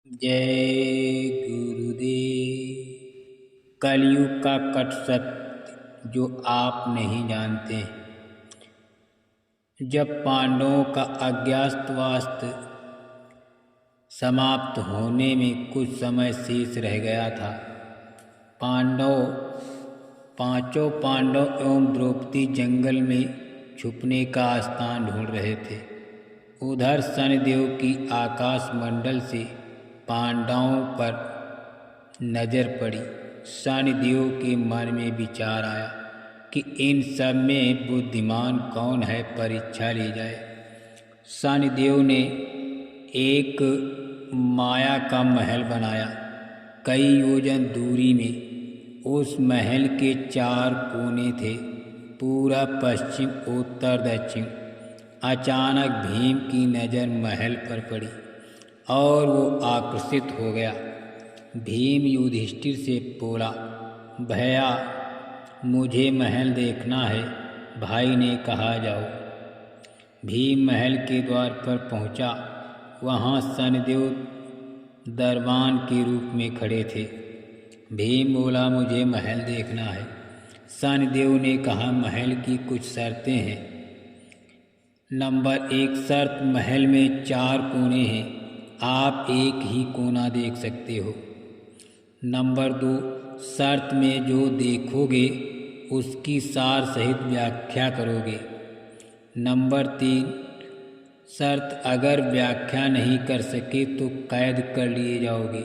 जय गुरुदेव। कलयुग का कट सत्य जो आप नहीं जानते। जब पांडवों का अज्ञातवास समाप्त होने में कुछ समय शेष रह गया था, पांचों पांडव एवं द्रौपदी जंगल में छुपने का स्थान ढूंढ रहे थे। उधर शनिदेव की आकाश मंडल से पांडवों पर नजर पड़ी। शनिदेव के मन में विचार आया कि इन सब में बुद्धिमान कौन है, परीक्षा ली जाए। शनिदेव ने एक माया का महल बनाया कई योजन दूरी में। उस महल के 4 कोने थे, पूरब, पश्चिम, उत्तर, दक्षिण। अचानक भीम की नज़र महल पर पड़ी और वो आकर्षित हो गया। भीम युधिष्ठिर से बोला, भैया मुझे महल देखना है। भाई ने कहा, जाओ। भीम महल के द्वार पर पहुंचा। वहां शनिदेव दरबान के रूप में खड़े थे। भीम बोला, मुझे महल देखना है। शनिदेव ने कहा, महल की कुछ शर्तें हैं। नंबर 1 शर्त, महल में 4 कोने हैं, आप एक ही कोना देख सकते हो। नंबर 2 शर्त में जो देखोगे उसकी सार सहित व्याख्या करोगे। नंबर 3 शर्त, अगर व्याख्या नहीं कर सके तो कैद कर लिए जाओगे।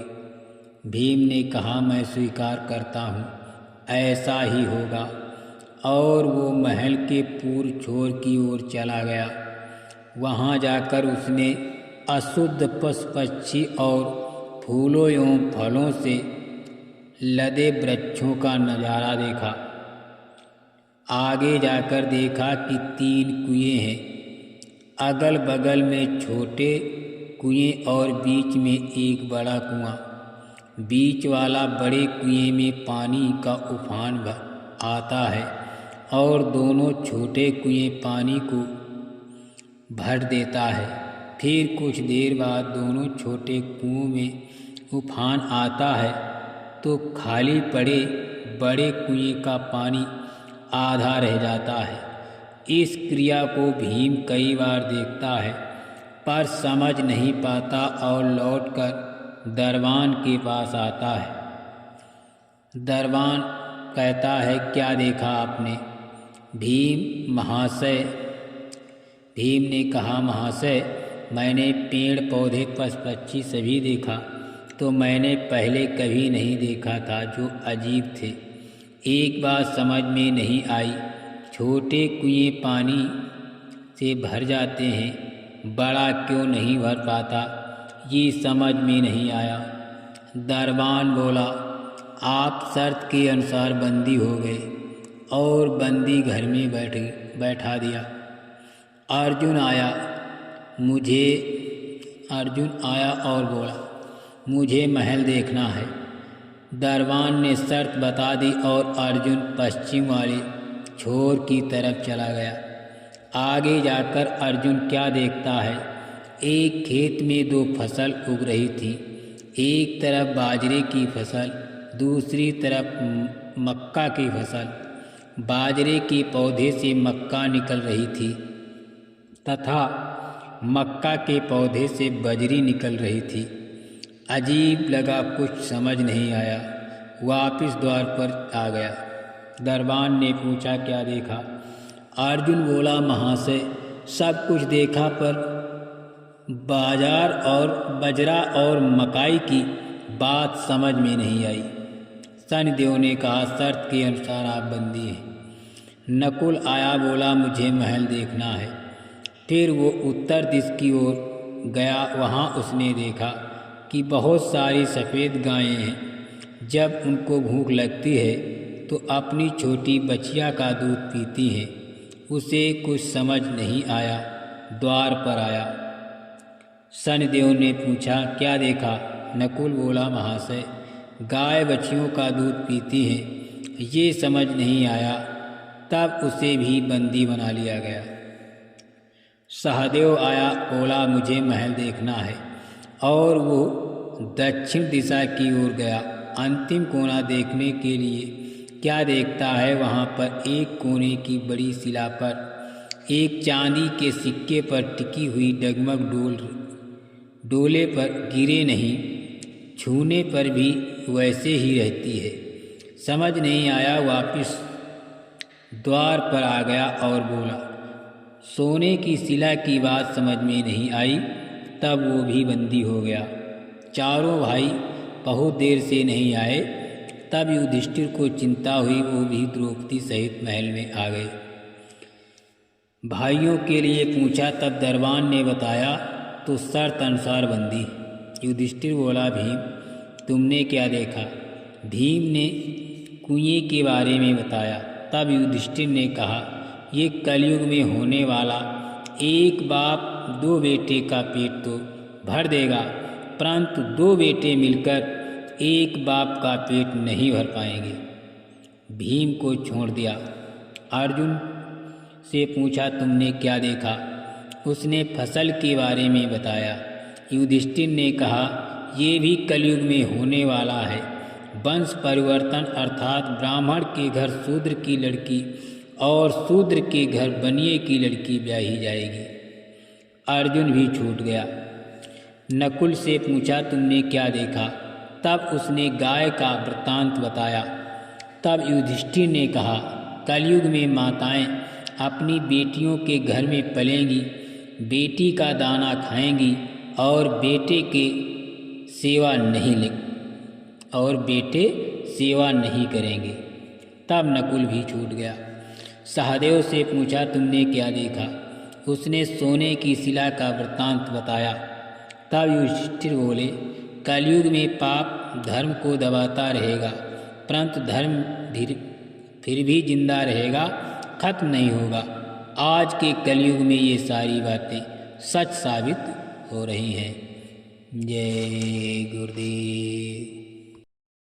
भीम ने कहा, मैं स्वीकार करता हूँ, ऐसा ही होगा। और वो महल के पूर्व छोर की ओर चला गया। वहाँ जाकर उसने अशुद्ध पशु पक्षी और फूलों एवं फलों से लदे वृक्षों का नज़ारा देखा। आगे जाकर देखा कि 3 कुएं हैं, अगल बगल में छोटे कुएं और बीच में एक बड़ा कुआं। बीच वाला बड़े कुएं में पानी का उफान आता है और दोनों छोटे कुएं पानी को भर देता है। फिर कुछ देर बाद दोनों छोटे कुओं में उफान आता है तो खाली पड़े बड़े कुएं का पानी आधा रह जाता है। इस क्रिया को भीम कई बार देखता है पर समझ नहीं पाता और लौटकर दरबान के पास आता है। दरबान कहता है, क्या देखा आपने? भीम ने कहा, महाशय मैंने पेड़ पौधे पशु पक्षी सभी देखा तो मैंने पहले कभी नहीं देखा था, जो अजीब थे। एक बात समझ में नहीं आई, छोटे कुएं पानी से भर जाते हैं, बड़ा क्यों नहीं भर पाता, ये समझ में नहीं आया। दरबान बोला, आप शर्त के अनुसार बंदी हो गए और बंदी घर में बैठा दिया। अर्जुन आया और बोला, मुझे महल देखना है। दरबान ने शर्त बता दी और अर्जुन पश्चिम वाले छोर की तरफ चला गया। आगे जाकर अर्जुन क्या देखता है, एक खेत में 2 फसल उग रही थी। एक तरफ बाजरे की फसल, दूसरी तरफ मक्का की फसल। बाजरे के पौधे से मक्का निकल रही थी तथा मक्का के पौधे से बजरी निकल रही थी। अजीब लगा, कुछ समझ नहीं आया, वापिस द्वार पर आ गया। दरबान ने पूछा, क्या देखा? अर्जुन बोला, महाशय सब कुछ देखा पर बजरा और मकाई की बात समझ में नहीं आई। शनिदेव ने कहा, शर्त के अनुसार आप बंदी हैं। नकुल आया, बोला, मुझे महल देखना है। फिर वो उत्तर दिश की ओर गया। वहाँ उसने देखा कि बहुत सारी सफ़ेद गायें हैं। जब उनको भूख लगती है तो अपनी छोटी बछिया का दूध पीती हैं। उसे कुछ समझ नहीं आया, द्वार पर आया। शनिदेव ने पूछा, क्या देखा? नकुल बोला, महाशय गाय बछियों का दूध पीती हैं, ये समझ नहीं आया। तब उसे भी बंदी बना लिया गया। सहदेव आया, बोला, मुझे महल देखना है। और वो दक्षिण दिशा की ओर गया। अंतिम कोना देखने के लिए क्या देखता है, वहाँ पर एक कोने की बड़ी शिला पर एक चांदी के सिक्के पर टिकी हुई डगमग डोले पर गिरे नहीं, छूने पर भी वैसे ही रहती है। समझ नहीं आया, वापिस द्वार पर आ गया और बोला। सोने की शिला की बात समझ में नहीं आई, तब वो भी बंदी हो गया। चारों भाई बहुत देर से नहीं आए, तब युधिष्ठिर को चिंता हुई, वो भी द्रौपदी सहित महल में आ गए। भाइयों के लिए पूछा, तब दरबान ने बताया तो शर्त अनुसार बंदी। युधिष्ठिर बोला, भीम तुमने क्या देखा? भीम ने कुएं के बारे में बताया। तब युधिष्ठिर ने कहा, ये कलयुग में होने वाला, एक बाप दो बेटे का पेट तो भर देगा, परंतु दो बेटे मिलकर एक बाप का पेट नहीं भर पाएंगे। भीम को छोड़ दिया। अर्जुन से पूछा, तुमने क्या देखा? उसने फसल के बारे में बताया। युधिष्ठिर ने कहा, ये भी कलयुग में होने वाला है। वंश परिवर्तन अर्थात ब्राह्मण के घर शूद्र की लड़की और शूद्र के घर बनिए की लड़की ब्याही जाएगी। अर्जुन भी छूट गया। नकुल से पूछा, तुमने क्या देखा? तब उसने गाय का वृत्तांत बताया। तब युधिष्ठिर ने कहा, कलयुग में माताएं अपनी बेटियों के घर में पलेंगी, बेटी का दाना खाएंगी और बेटे सेवा नहीं करेंगे। तब नकुल भी छूट गया। सहदेव से पूछा, तुमने क्या देखा? उसने सोने की शिला का वृत्तांत बताया। तब युधिष्ठिर बोले, कलयुग में पाप धर्म को दबाता रहेगा, परंतु धर्म फिर भी जिंदा रहेगा, खत्म नहीं होगा। आज के कलयुग में ये सारी बातें सच साबित हो रही हैं। जय गुरुदेव।